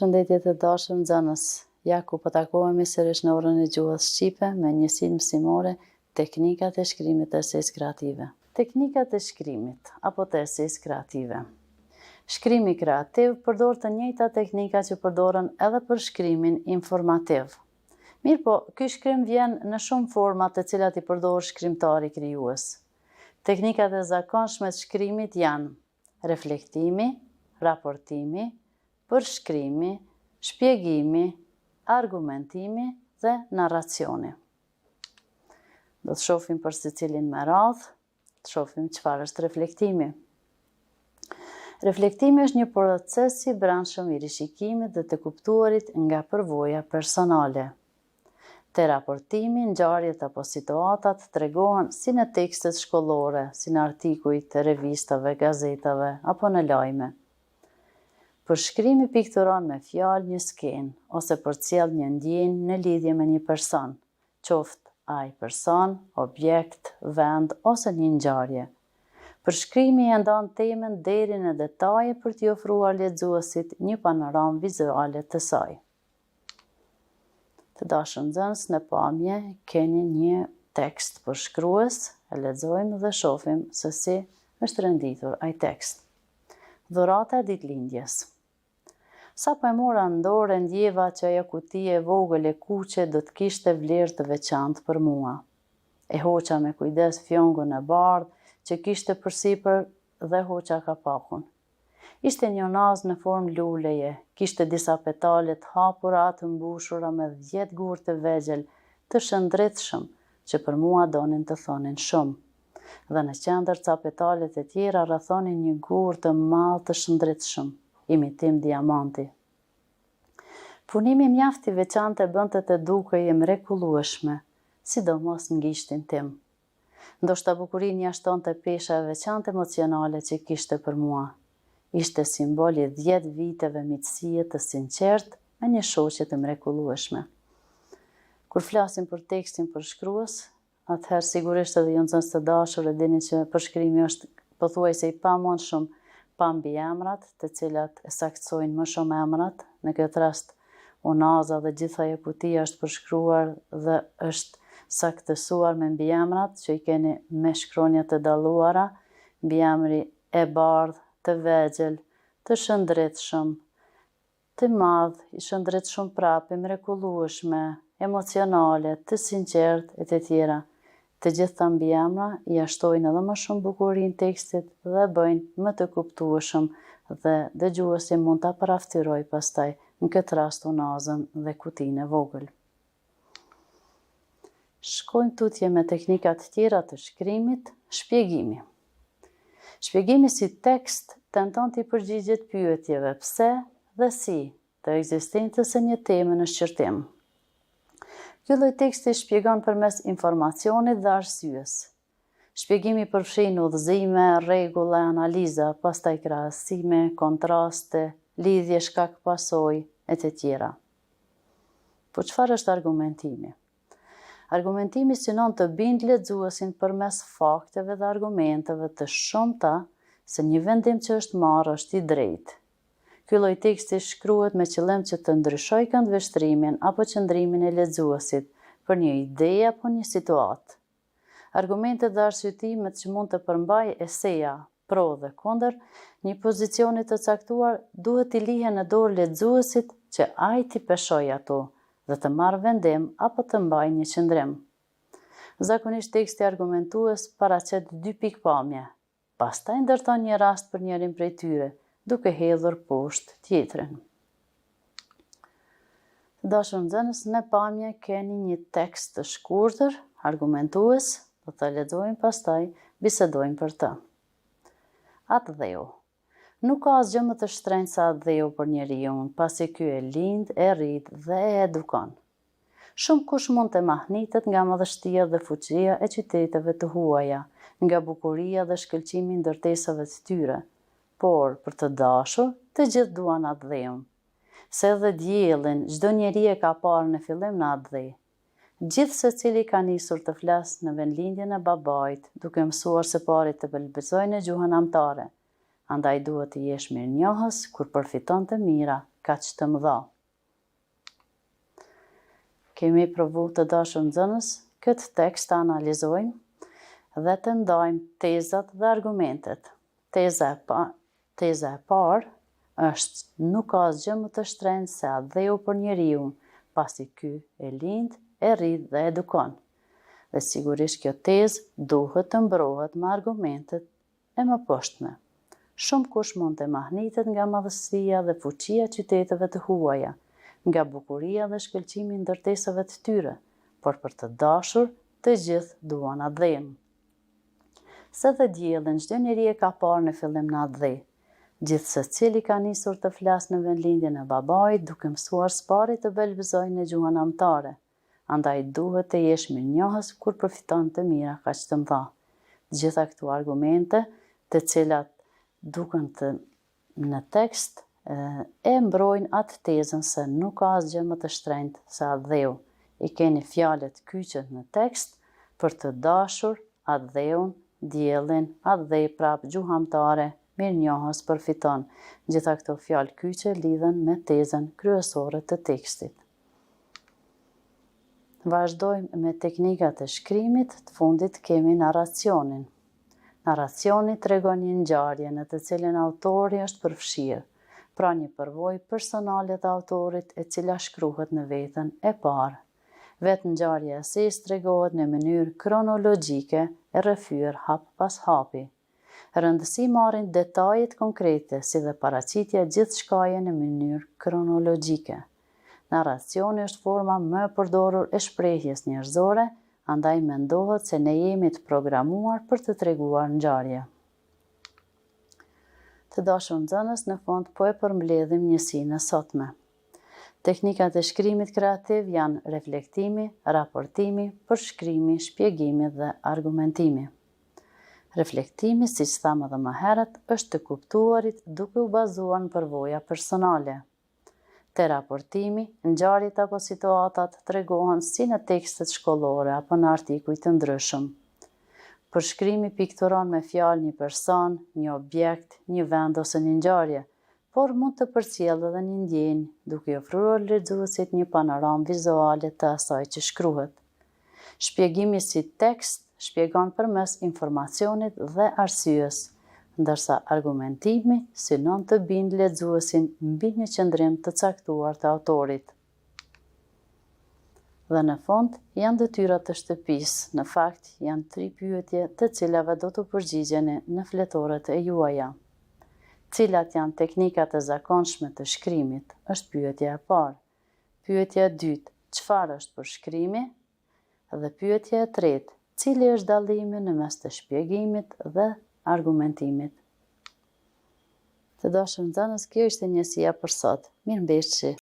Shëndetje të dashur nxënës, ja ku po takohemi sërish në orën e gjuhës shqipe me njësinë mësimore teknikat e shkrimit të eseisë kreative. Teknikat e shkrimit apo të eseisë kreative. Shkrimi kreativ përdor të njëjta teknika që përdoren edhe për shkrimin informativ. Mirë po, ky shkrim vjen në shumë forma të cilat i përdor shkrimtari krijues. Teknikat e zakonshme të shkrimit janë reflektimi, raportimi, përshkrimi, shpjegimi, argumentimi dhe narracioni. Do të shohim për secilin me radhë, të shohim çfarë është reflektimi. Reflektimi është një proces i brendshëm i rishikimit dhe të kuptuarit nga përvoja personale. Te raportimi, ngjarjet apo situatat tregohen si në tekstet shkollore, si në artikuj të revistave, gazetave apo në lajme. Përshkrimi pikturon me fjalë një skenë ose përcjell një ndjenjë në lidhje me një person, qoftë ai person, objekt, vend ose një ngjarje. Përshkrimi e ndon temën deri në detaje për t'i ofruar lexuesit një panoramë vizuale të saj. Të dashur nxënës, në pamje keni një tekst përshkrues, e lexojmë dhe shohim se si është renditur ai tekst. Dhurata e ditëlindjes. Sapo e mora në dorë e ndjeva që ajo kuti e vogël e kuqe do të kishte vlerë të veçantë për mua. E hoqa me kujdes fjongun e bardhë që kishte përsipër dhe hoqa kapakun. Ishte një naz në formë luleje, kishte disa petale të hapura të mbushura me 10 gurë të vegjël të shëndritshëm që për mua donin të thonin shumë. Dhe në qendër ca petalet e tjera rrethonin një gurë të madh të shëndritshëm, imitim diamanti. Punimi mjaft i veçantë e bënte të dukej e mrekullueshme, sidomos në gishtin tim. Ndoshta bukuria shtonte pesha e veçantë emocionale që kishte për mua. Ishte simbol i 10 viteve miqësie të sinqertë me një shoqe të mrekullueshme. Kur flasim për tekstin përshkrues, atëherë sigurisht edhe ju nxënës të dashur e dini që përshkrimi është pothuajse i pamundshëm pa mbiemrat, të cilat e saktsojnë më shumë emrat. Në këtë rast, unaza dhe gjitha ajo kutia është përshkruar dhe është saktësuar me mbiemrat që i keni me shkronja të dalluara, mbiemri e bardhë, të vegjël, të shëndritshëm, të madh, i shëndritshëm prapë, i mrekullueshme, emocionale, të sinqertë e të tjera. Të gjitha mbiemra ja shtojnë edhe më shumë bukurinë tekstit dhe bëjnë më të kuptueshëm dhe dëgjuesi mund ta paraftyrojë pastaj në këtë rast unazën dhe kutinë e vogël. Shkojmë tutje me teknika të tjera të shkrimit, shpjegimi. Shpjegimi si tekst tenton t'i përgjigjet pyetjeve pse dhe si të ekzistencës së një teme në shqyrtim. Ky lloj teksti shpjegon përmes informacionit dhe arsyes. Shpjegimi përfshin udhëzime, rregulla, analiza, pastaj krahasime, kontraste, lidhje shkak-pasojë e të tjera. Po çfarë është argumentimi? Argumentimi synon të bindë lexuesin përmes fakteve dhe argumenteve të shumta se një vendim që është marrë është i drejtë. Ky lloj teksti shkruhet me qëllim që të ndryshojë këndvështrimin apo qëndrimin e lexuesit për një ide apo një situatë. Argumentet dhe arsyetimet që mund të përmbajë eseja, pro dhe kundër, një pozicioni të caktuar duhet t'i lihen në dorë lexuesit që ai t'i peshojë ato dhe të marrë vendim apo të mbajë një qëndrim. Zakonisht teksti argumentues paraqet 2 pikpamje, pastaj ndërton një rast për njërin prej tyre, duke hedhur poshtë tjetrin. Të dashur nxënës, në pamje keni një tekst të shkurtër, argumentues, do të lexojmë pastaj, bisedojmë për të. Atë dheu. Nuk ka asgjë më të shtrenjtë se atë dheu për njeriu, pasi ky e lind, e rrit dhe e edukon. Shumë kush mund të mahnitet nga madhështia dhe fuqia e qyteteve të huaja, nga bukuria dhe shkëlqimi i ndërtesave të tyre, por për të dashur, të gjithë duan atë dheun. Se edhe diellin, çdo njeri e ka parë në fillim në atë dhe. Gjithë secili ka nisur të flasë në vendlindjen e babait, duke mësuar së pari të belbëzojë në gjuhën anëtare. Andaj duhet të jesh mirënjohës kur përfiton të mira kaq të mëdha. Kemi provu të dashur nxënës, këtë tekst të analizojmë dhe të ndajmë tezat dhe argumentet. Teza e parë është nuk ka asgjë më të shtrenjtë se adheu për njeriu, pasi ky e lind, e rrit dhe edukon. Dhe sigurisht kjo tezë duhet të mbrohet me argumentet e mëposhtme. Shumë kush mund të mahnitet nga madhësia dhe fuqia e qyteteve të huaja, nga bukuria dhe shkëlqimi i ndërtesave të tyre, por për të dashur, të gjithë duan adhen. Se dhe diellin çdo njeri e ka parë në fillim në adhe. Gjithë secili ka nisur të flasë në vendlindjen e babait, duke mësuar s'pari të belbëzojë në gjuhën anëtare. Andaj duhet të jesh mirënjohës kur përfiton të mira kaq të mëdha. Gjitha këto argumente, të cilat duken në tekst, e mbrojnë atë tezën se nuk ka asgjë më të shtrenjtë se adheu. I keni fjalët kyçet në tekst për të dashur, adheun, diellin, adhej prap, gjuhamtare, mirënjohës përfiton. Gjitha këto fjalë kyçe lidhen me tezën kryesore të tekstit. Vazhdojmë me teknikat e shkrimit, të fundit kemi narracionin. Narracioni tregon një ngjarje në të cilën autori është përfshirë, pra një përvojë personale të autorit e cila shkruhet në veten e parë. Vetë ngjarja e saj tregohet në mënyrë kronologjike e rrëfyer hap pas hapi. Rëndësi marrin detajet konkrete si dhe paraqitja gjithçkaje në mënyrë kronologjike. Narracioni është forma më e përdorur e shprehjes njerëzore, andaj mendohet se ne jemi të programuar për të treguar ngjarje. Të dashur nxënës, në fund po e përmbledhim njësinë e sotme. Teknikat e shkrimit kreativ janë reflektimi, raportimi, përshkrimi, shpjegimi dhe argumentimi. Reflektimi, siç thamë edhe më herët, është të kuptuarit duke u bazuar në përvoja personale. Te raportimi, ngjarjet apo situatat tregohen si në tekstet shkollore apo në artikuj të ndryshëm. Përshkrimi pikturon me fjalë një person, një objekt, një vend ose një ngjarje, por mund të përcjellë edhe një ndjenjë, duke ofruar lexuesit një panoramë vizuale të asaj që shkruhet. Shpjegimi si tekst shpjegon përmes informacionit dhe arsyes, ndërsa argumentimi synon të bindë lexuesin mbi një qëndrim të caktuar të autorit. Dhe në fund, janë detyrat të shtëpisë, në fakt janë 3 pyetje të cilave do të përgjigjeni në fletorët e juaja. Cilat janë teknikat e zakonshme të shkrimit, është pyetja e parë. Pyetja e dytë, çfarë është përshkrimi? Dhe pyetja e tretë, cili është dallimi në mes të shpjegimit dhe argumentimit? Të dashur nxënës, kjo ishte njësia për sot. Mirëmbëjtje.